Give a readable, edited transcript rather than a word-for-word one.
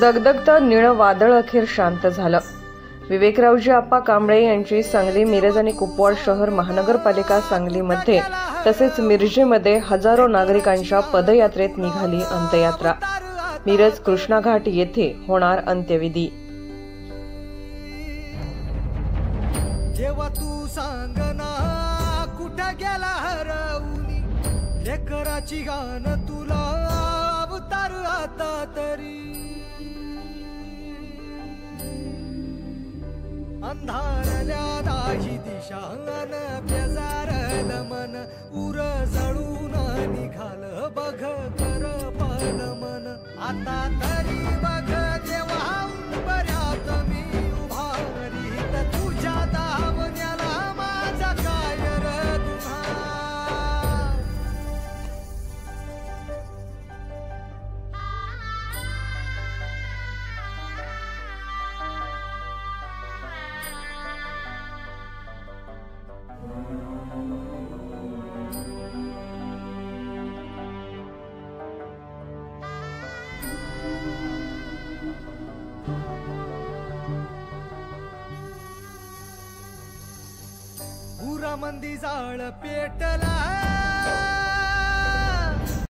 दगदगतं निळं वादळ अखेर शांत झालं. विवेकरावजी आप्पा कांबळे यांची सांगली, मिरज आणि कुपवाड शहर महानगरपालिका सांगलीमध्ये तसेच मिरजेमध्ये हजारो नागरिकांच्या पदयात्रेत निघाली अंत्ययात्रा. मिरज कृष्णा घाट येथे होणार अंत्यविधी. जेव्हा तू सांग ना कुठं गेला हरवूनी, लेकराची गाण तुला अवतार आता तरी. अंधारल्या दाही दिशा अन बेजारल मन, उर जळून निघाल बघ कर पल मन. आता तरी बघ देवा बऱ्यात मी उभारी, तर तुझ्या दावण्याला माझा काय र दुहा. मंदी जाळ पेटला